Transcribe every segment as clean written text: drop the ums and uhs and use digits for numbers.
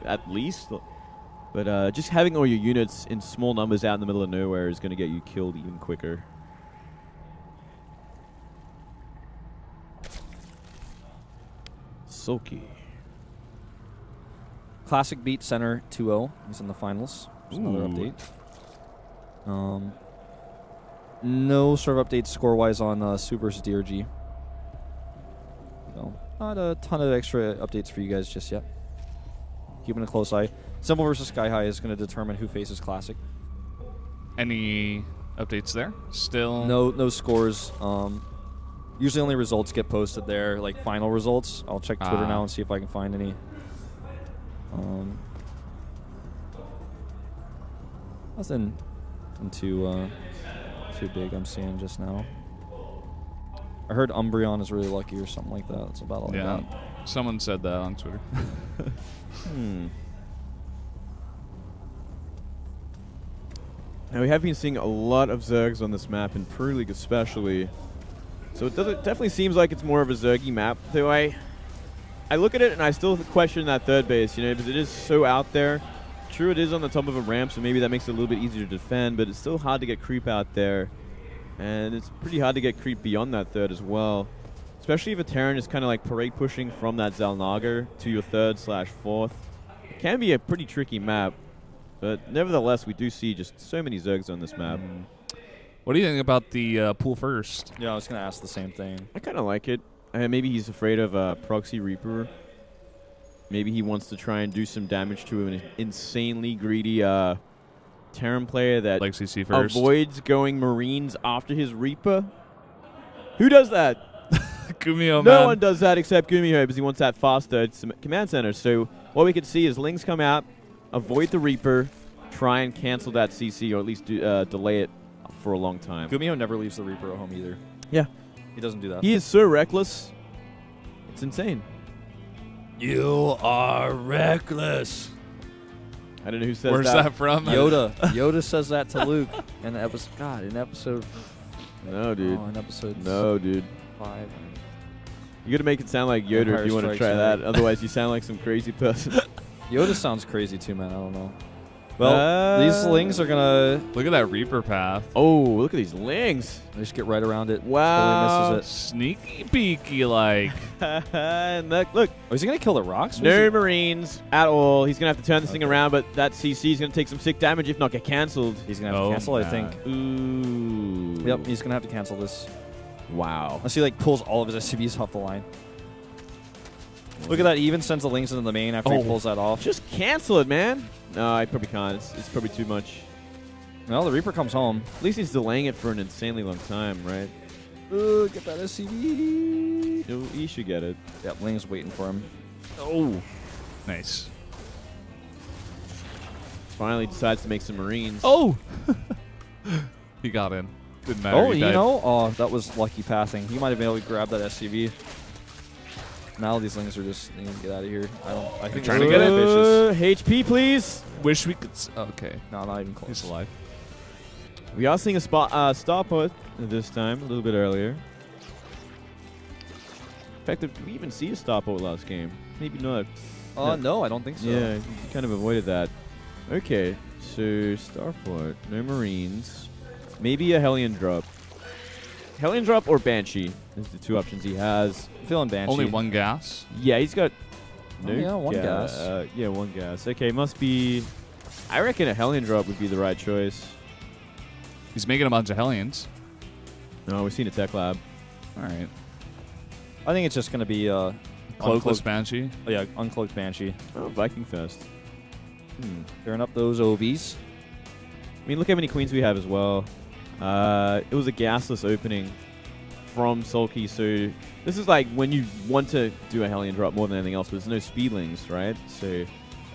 at least. But just having all your units in small numbers out in the middle of nowhere is going to get you killed even quicker. SoulKey. Classic beat Center 2-0. He's in the finals. There's another update. No sort of updates score-wise on Su versus DRG. So, not a ton of extra updates for you guys just yet. Keeping a close eye. Simple versus Sky High is going to determine who faces Classic. Any updates there? Still no scores. Usually only results get posted there, like final results. I'll check Twitter now and see if I can find any. Nothing too big I'm seeing just now. I heard Umbreon is really lucky or something like that. That's about all I got. Someone said that on Twitter. Now we have been seeing a lot of Zergs on this map, in Pro League especially. So it definitely seems like it's more of a Zergy map. Though I look at it and I still question that third base, you know, because it is so out there. True, it is on the top of a ramp, so maybe that makes it a little bit easier to defend, but it's still hard to get creep out there. And it's pretty hard to get creep beyond that third as well. Especially if a Terran is kind of like parade pushing from that Zalnagar to your third/fourth. It can be a pretty tricky map, but nevertheless, we do see just so many Zergs on this map. What do you think about the pool first? Yeah, I was going to ask the same thing. I kind of like it. Maybe he's afraid of Proxy Reaper. Maybe he wants to try and do some damage to an insanely greedy Terran player that like CC first. Avoids going Marines after his Reaper. Who does that? Gumiho, man. No one does that except Gumiho because he wants that faster command center. So what we could see is Lings come out, avoid the Reaper, try and cancel that CC or at least delay it for a long time. Gumiho never leaves the Reaper at home either. Yeah. He doesn't do that. He is so reckless. It's insane. You are reckless. I don't know who says Where's that from? Yoda. Yoda says that to Luke in the episode. God, in episode. No, dude. Oh, in episode. No, dude. 5. You got to make it sound like Yoda Empire if you want to Strikes try that. Back. Otherwise, you sound like some crazy person. Yoda sounds crazy too, man. I don't know. Well, these Lings are gonna look at that Reaper path. Oh, look at these Lings. They just get right around it. Wow. Totally misses Sneaky peeky like. And look. Oh, is he gonna kill the rocks? No Marines at all. He's gonna have to turn this thing around, but that CC is gonna take some sick damage if not get cancelled. He's gonna have to cancel, I think. Ooh. Yep, he's gonna have to cancel this. Wow. Unless he like pulls all of his SCVs off the line. Look at that. He even sends the Lings into the main after he pulls that off. Just cancel it, man. No, I probably can't. It's probably too much. Well, the Reaper comes home. At least he's delaying it for an insanely long time, right? Get that SCV. No, he should get it. Yep, Ling's waiting for him. Oh. Nice. Finally decides to make some Marines. Oh! He got in. Didn't matter. Oh, you know? Oh, that was lucky passing. He might have been able to grab that SCV. Now these Lings are just they need to get out of here. I think trying to get it. Vicious. HP, please. Wish we could. Okay. No, not even close. He's alive. We are seeing a starport this time, a little bit earlier. In fact, did we even see a starport last game? Maybe not. No, I don't think so. Yeah, you kind of avoided that. Okay, so starport, no Marines. Maybe a Hellion drop. Hellion drop or Banshee is the two options he has. I'm feeling Banshee. Only one gas? Yeah, he's got no one gas. Yeah, one gas. Okay, must be... I reckon a Hellion drop would be the right choice. He's making a bunch of Hellions. No, we've seen a tech lab. All right. I think it's just going to be Cloakless Banshee? Oh, yeah, Uncloaked Banshee. Oh, Viking Fest. Tearing up those OVs. I mean, look how many queens we have as well. It was a gasless opening from SoulKey, so this is like when you want to do a Hellion drop more than anything else, but there's no speedlings, right? So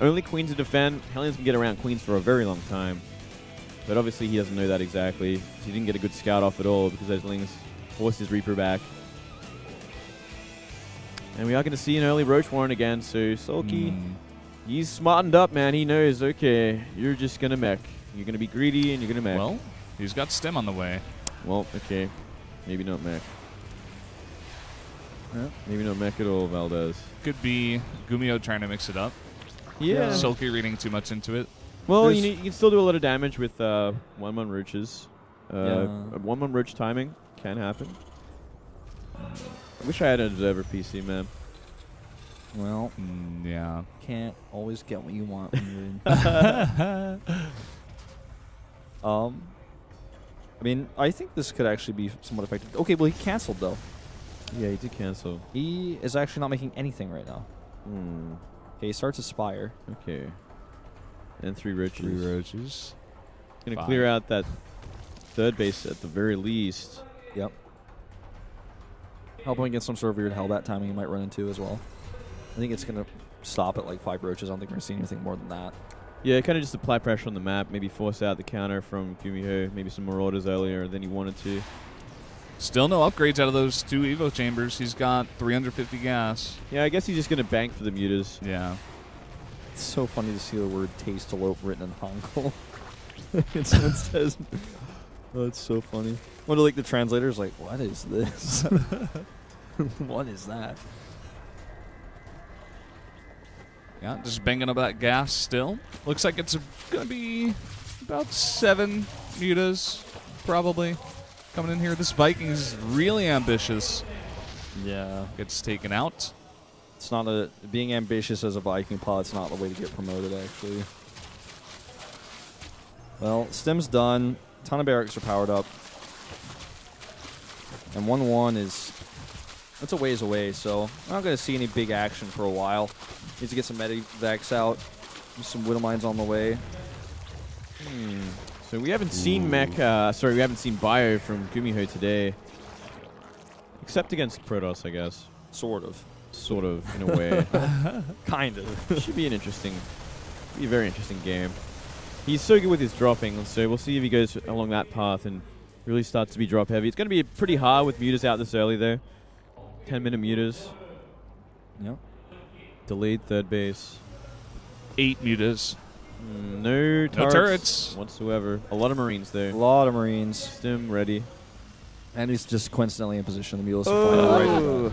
only queens to defend. Hellions can get around queens for a very long time. But obviously he doesn't know that exactly. He didn't get a good scout off at all because those Lings forced his Reaper back. And we are going to see an early Roach Warren again, so SoulKey, he's smartened up, man. He knows, okay, you're just going to mech. You're going to be greedy and you're going to mech. Well, he's got stem on the way. Well, okay. Maybe not mech. Maybe not mech at all, Valdez. Could be Gumiho trying to mix it up. Yeah. SoulKey reading too much into it. Well, you can still do a lot of damage with 1-1 roaches. 1-1 roach timing can happen. I wish I had an observer PC, man. Well, yeah. Can't always get what you want when you're in. I mean, I think this could actually be somewhat effective. Okay, well, he canceled, though. Yeah, he did cancel. He is actually not making anything right now. Okay, he starts Aspire. Okay. And 3 roaches. 3 roaches. Going to clear out that third base at the very least. Yep. Helping against some sort of weird Hellbat timing you might run into as well. I think it's going to stop at like 5 roaches. I don't think we're going to see anything more than that. Yeah, kind of just apply pressure on the map, maybe force out the counter from Gumiho, maybe some Marauders earlier than he wanted to. Still no upgrades out of those 2 Evo chambers. He's got 350 gas. Yeah, I guess he's just going to bank for the mutas. Yeah. It's so funny to see the word Tastelope written in Hangul. It says, oh, it's so funny. Wonder, like, the translator's like, what is this? What is that? Yeah, just banging up that gas still. Looks like it's going to be about 7 mutas, probably, coming in here. This Viking's really ambitious. Yeah. Gets taken out. It's not a... Being ambitious as a Viking pod's not the way to get promoted, actually. Well, Stim's done. A ton of barracks are powered up. And 1-1 is... That's a ways away, so I'm not going to see any big action for a while. Needs to get some medivacs out. There's some Widow Mines on the way. So we haven't seen we haven't seen Bio from Gumiho today. Except against Protoss, I guess. Sort of. Sort of, in a way. Kind of. Should be a very interesting game. He's so good with his dropping, so we'll see if he goes along that path and really starts to be drop heavy. It's going to be pretty hard with mutas out this early, though. 10-minute mutas. Yep. Delayed third base. 8 mutas. No turrets whatsoever. A lot of Marines there. A lot of Marines. Stim ready. And he's just coincidentally in position. The Mulas right.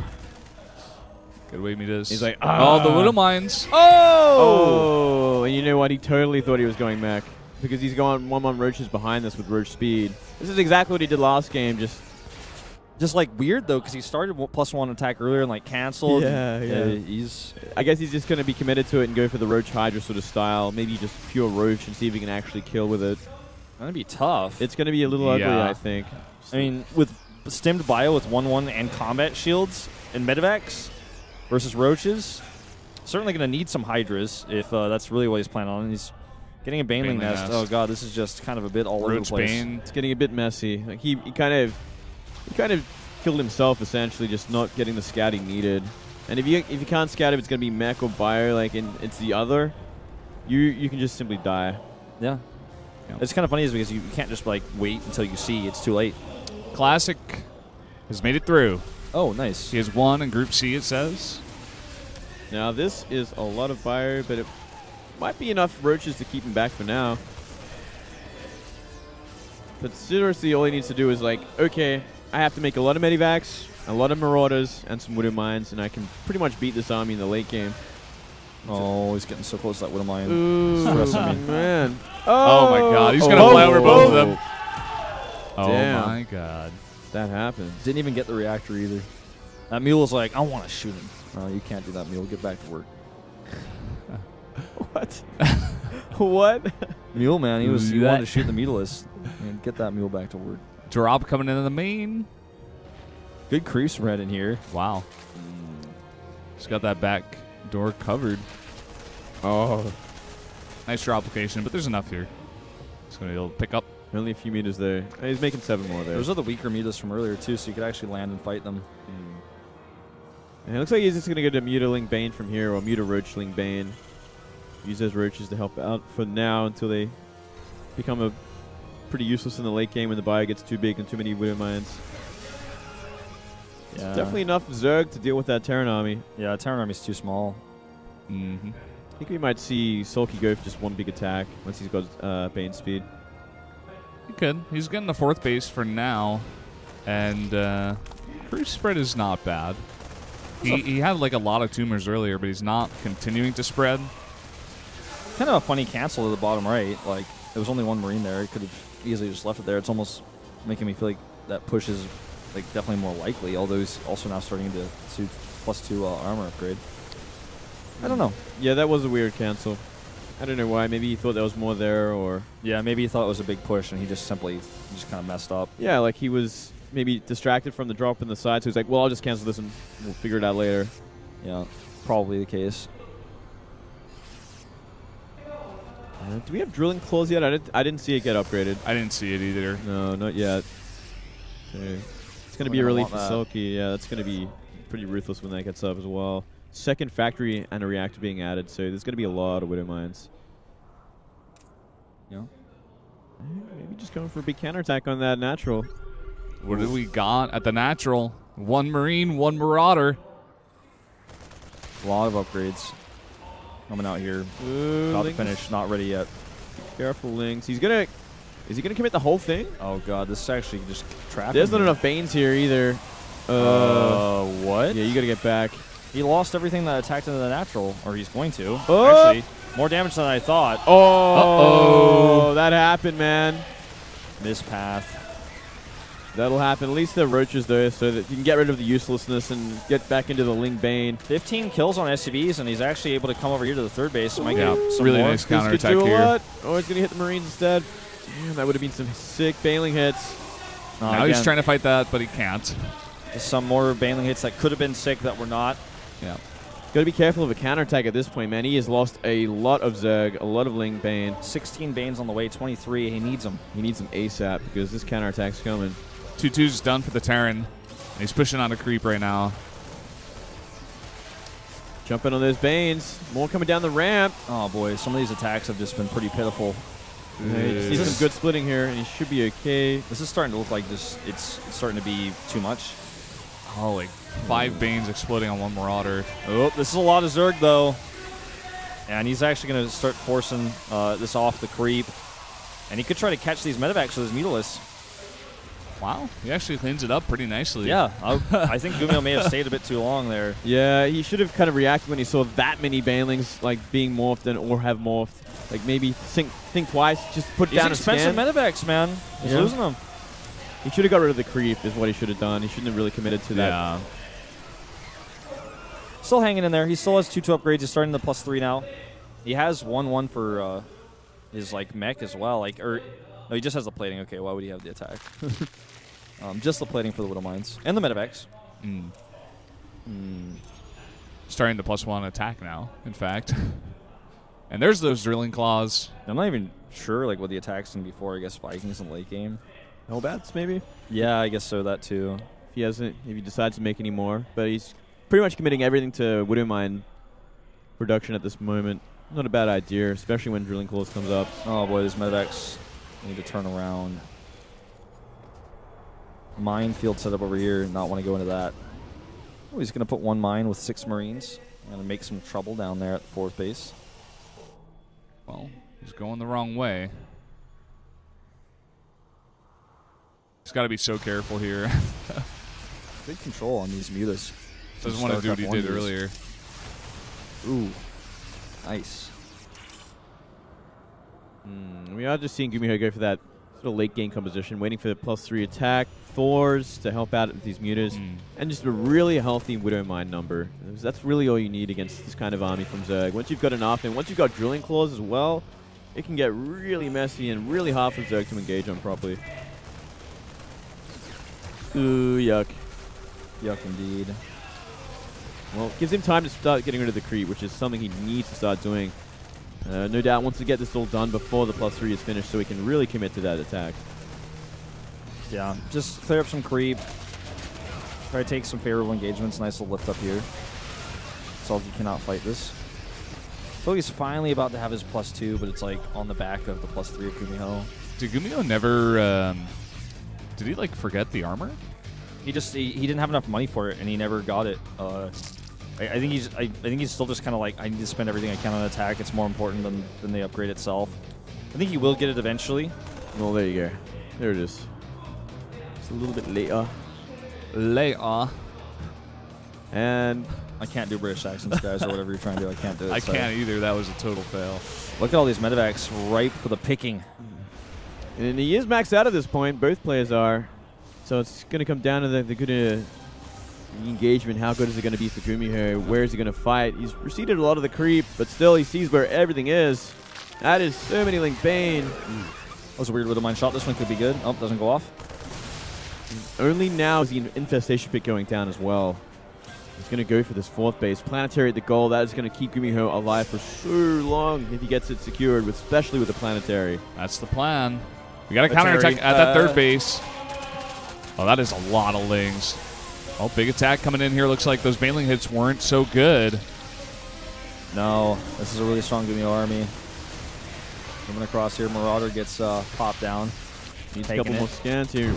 Good way mutas. He's like, oh, the Widow Mines. Oh! And you know what? He totally thought he was going back. Because he's going 1-1 roaches behind this with roach speed. This is exactly what he did last game, Just like weird though, because he started +1 attack earlier and like canceled. Yeah. I guess he's just going to be committed to it and go for the Roach Hydra sort of style. Maybe just pure Roach and see if he can actually kill with it. Gonna be tough. It's going to be a little ugly, I think. I mean, with stimmed bio with 1-1 and combat shields and medevacs versus Roaches, certainly going to need some Hydras if that's really what he's planning on. He's getting a Baneling nest. Oh god, this is just kind of a bit all over the place. Bane. It's getting a bit messy. Like he kind of killed himself, essentially, just not getting the scout he needed. And if you can't scout if it's going to be mech or bio, like, and it's the other, you can just simply die. Yeah. It's kind of funny is because you can't just, like, wait until you see. It's too late. Classic has made it through. Oh, nice. He has won in Group C, it says. Now, this is a lot of bio, but it might be enough roaches to keep him back for now. But seriously, all he needs to do is, like, okay, I have to make a lot of medivacs, a lot of Marauders, and some Widow Mines, and I can pretty much beat this army in the late game. Oh, he's getting so close to that Widow Mine. Ooh, man. Oh, my god, he's going to fly over both of them. Oh, damn. my god. That happened. Didn't even get the reactor either. That mule was like, I want to shoot him. No, you can't do that, mule. Get back to work. What? What? Mule, man. He wanted to shoot the Mutalisk. And get that mule back to work. Drop coming into the main. Good crease red in here. Wow. He's got that back door covered. Oh. Nice drop location, but there's enough here. He's going to be able to pick up. Only a few meters there. He's making 7 more there. Those are the weaker mutas from earlier, too, so you could actually land and fight them. And it looks like he's just going to go to Mutaling Bane from here, or Muta-Roachling Bane. Use those roaches to help out for now until they become pretty useless in the late game when the bio gets too big and too many Widow Mines. Yeah. Definitely enough Zerg to deal with that Terran army. Yeah, Terran army's too small. Mm-hmm. I think we might see SoulKey go for just one big attack once he's got Bane speed. He could. He's getting the 4th base for now. And crew spread is not bad. He had like a lot of tumors earlier, but he's not continuing to spread. Kind of a funny cancel to the bottom right. Like, there was only one Marine there. He could have easily just left it there. It's almost making me feel like that push is like definitely more likely, although he's also now starting to +2 armor upgrade. I don't know. Yeah, that was a weird cancel. I don't know why. Maybe he thought there was more there, or... Yeah, maybe he thought it was a big push, and he just simply kind of messed up. Yeah, like he was maybe distracted from the drop in the side, so he's like, well, I'll just cancel this and we'll figure it out later. Yeah, probably the case. Do we have drilling claws yet? I didn't see it get upgraded. I didn't see it either. No, not yet. Okay. It's going to be a relief for SoulKey. Yeah, that's going to be pretty ruthless when that gets up as well. Second factory and a reactor being added, so there's going to be a lot of Widow Mines. Yeah. Maybe just going for a big counterattack on that natural. What do we got at the natural? 1 Marine, 1 Marauder. A lot of upgrades coming out here. About to finish, not ready yet. Careful, Lynx. Is he gonna commit the whole thing? Oh god, this is actually just trapping. There's not enough Banes here either. What? Yeah, you gotta get back. He lost everything that attacked into the natural, or he's going to. Oh! Actually, more damage than I thought. Oh, that happened, man. Mispath. That'll happen. At least the roaches, though, so that you can get rid of the uselessness and get back into the Ling Bane. 15 kills on SCVs, and he's actually able to come over here to the third base. Might get some really more. nice counterattack here. Oh, he's gonna hit the Marines instead. Damn, that would have been some sick Baneling hits. Now he's trying to fight that, but he can't. Just some more Baneling hits that could have been sick that were not. Yeah. Got to be careful of a counterattack at this point, man. He has lost a lot of Zerg, a lot of Ling Bane. 16 Banes on the way, 23. He needs them. He needs them ASAP because this counterattack's coming. 2-2's done for the Terran. And he's pushing on a creep right now. Jumping on those Banes. More coming down the ramp. Oh boy, some of these attacks have just been pretty pitiful. He just needs some good splitting here, and he should be okay. This is starting to look like just it's starting to be too much. Oh, like 5 Banes exploding on 1 Marauder. Oh, this is a lot of Zerg though. And he's actually going to start forcing this off the creep. And he could try to catch these medevacs with his Mutalisk. Wow, he actually cleans it up pretty nicely. Yeah, I think Gumiho may have stayed a bit too long there. Yeah, he should have kind of reacted when he saw that many Banelings like being morphed or have morphed. Like maybe think twice, just put down a scan. Expensive medevacs, man. He's losing them. He should have got rid of the creep is what he should have done. He shouldn't have really committed to that. Yeah. Still hanging in there. He still has 2-2 upgrades. He's starting the +3 now. He has 1-1 for his like mech as well. Like, no, he just has the plating. Okay, why would he have the attack? Just the plating for the Widow Mines and the medevacs. Starting the +1 attack now, in fact. And there's those drilling claws. I'm not even sure like what the attack's going to be for. I guess Vikings in late game. Hellbats, maybe? Yeah, I guess so. That too. If he decides to make any more. But he's pretty much committing everything to Widow Mine production at this moment. Not a bad idea, especially when drilling claws comes up. Oh boy, these medevacs need to turn around. Minefield setup over here. Not want to go into that. Oh, he's going to put 1 mine with 6 Marines. Going to make some trouble down there at the 4th base. Well, he's going the wrong way. He's got to be so careful here. Big control on these mutas. Doesn't want to do what he did earlier. Ooh, nice. We are just seeing Gumiho go for that sort of late game composition, waiting for the +3 attack, Thors to help out with these mutas, and just a really healthy Widow Mine number. That's really all you need against this kind of army from Zerg. Once you've got enough, and once you've got drilling claws as well, it can get really messy and really hard for Zerg to engage on properly. Ooh, yuck. Yuck indeed. Well, it gives him time to start getting rid of the creep, which is something he needs to start doing. No doubt wants to get this all done before the +3 is finished so he can really commit to that attack. Yeah, just clear up some creep. Try to take some favorable engagements. Nice little lift up here. SoulKey cannot fight this. So he's finally about to have his +2, but it's like on the back of the +3 of Gumiho. Did Gumiho never... did he, like, forget the armor? He didn't have enough money for it, and he never got it. I think he's still just kind of like, I need to spend everything I can on attack. It's more important than the upgrade itself. I think he will get it eventually. Well, there you go. There it is. Just a little bit later. Later. And I can't do British accents, guys, or whatever you're trying to do. I can't do it. I sorry. can't either. That was a total fail. Look at all these medevacs ripe for the picking. And he is maxed out at this point. Both players are. So it's going to come down to the good engagement. How good is it going to be for Gumiho? Where is he going to fight? He's receded a lot of the creep, but still he sees where everything is. That is so many Link Bane. That was a weird little mine shot. This one could be good. Oh, doesn't go off. And only now is the infestation pick going down as well. He's going to go for this 4th base. Planetary at the goal. That is going to keep Gumiho alive for so long if he gets it secured, especially with the planetary. That's the plan. We got a counterattack at that 3rd base. Oh, that is a lot of Lings. Oh, big attack coming in here. Looks like those Baneling hits weren't so good. No, this is a really strong Gumiho army. Coming across here, Marauder gets popped down. Needs a couple more scans here.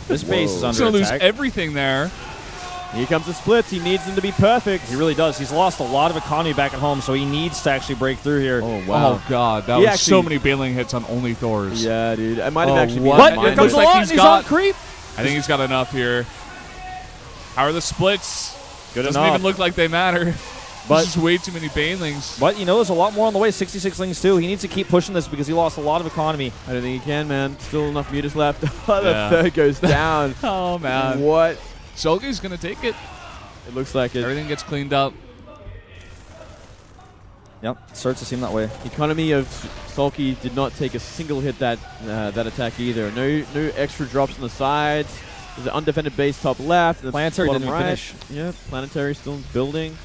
This base is He's under going to lose attack. everything there. Here comes the splits. He needs them to be perfect. He really does. He's lost a lot of economy back at home, so he needs to actually break through here. Oh, wow. Oh, God. That was so many Baneling hits on only Thors. Yeah, dude. I might have actually been What? mine, Here comes but- the lot, and he's on creep. I think he's got enough here. How are the splits? Good Doesn't enough. even look like they matter. But- There's just way too many Banelings. But, you know, there's a lot more on the way. 66 Lings, too. He needs to keep pushing this because he lost a lot of economy. I don't think he can, man. Still enough mutas left. The Yeah. 3rd goes down. Oh, man. What? SoulKey's going to take it. It looks like it. Everything gets cleaned up. Yep, starts to seem that way. Economy of SoulKey did not take a single hit that attack either. No extra drops on the sides. There's an undefended base top left. And Planetary bottom didn't even finish. Yeah, Planetary still building.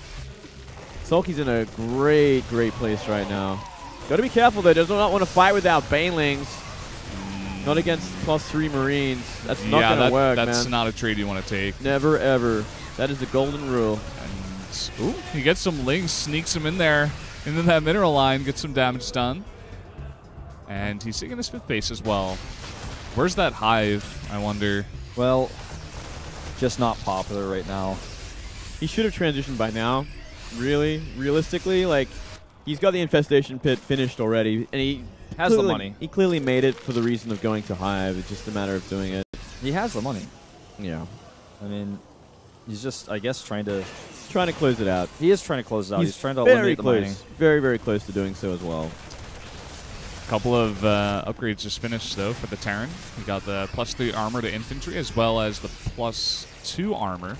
SoulKey's in a great place right now. Got to be careful though. Does not want to fight without Banelings. Not against +3 Marines. That's not going to work, That's man. not a trade you want to take. Never ever. That is the golden rule. And, ooh, he gets some Lings, sneaks him in there, into that mineral line, gets some damage done. And he's taking his 5th base as well. Where's that hive, I wonder? Well, just not popular right now. He should have transitioned by now. Really, realistically, like he's got the infestation pit finished already, and he Has the money. He clearly made it for the reason of going to hive. It's just a matter of doing it. He has the money. Yeah, I mean, he's just, I guess, trying to... he's trying to close it out. He is trying to close it out. He's trying to very eliminate the close, mining. very close to doing so as well. A couple of upgrades just finished, though, for the Terran. We got the +3 armor to infantry, as well as the +2 armor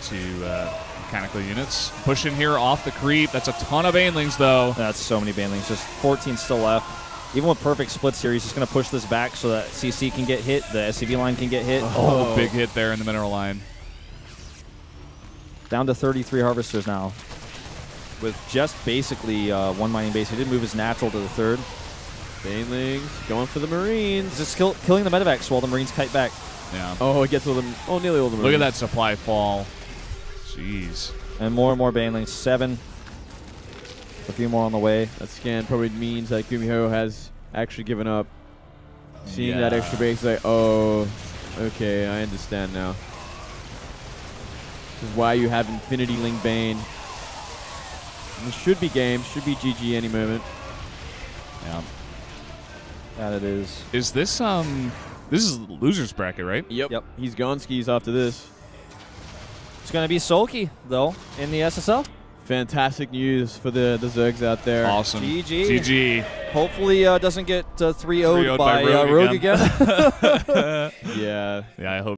to mechanical units. Pushing here off the creep. That's a ton of Banelings, though. That's so many Banelings. Just 14 still left. Even with perfect splits here, he's just going to push this back so that CC can get hit, the SCV line can get hit. Oh, big hit there in the mineral line. Down to 33 harvesters now. With just basically 1 mining base. He did move his natural to the 3rd. Banelings going for the Marines. Just killing the medevacs while the Marines kite back. Yeah. Oh, it gets all the nearly all the Marines. Look at that supply fall. Jeez. And more Banelings. 7. A few more on the way. That scan probably means that Gumiho has actually given up. Seeing that Yeah. extra base, like, oh, okay, I understand now. This is why you have Infinity Link Bane. And this should be game, should be GG any moment. Yeah. That it is. Is this this is losers bracket, right? Yep. He's gone skis after this. It's going to be SoulKey, though, in the SSL. Fantastic news for the Zergs out there. Awesome. GG. GG. Hopefully doesn't get 3-0'd 3-0'd by by Rogue Rogue again. Yeah. Yeah, I hope.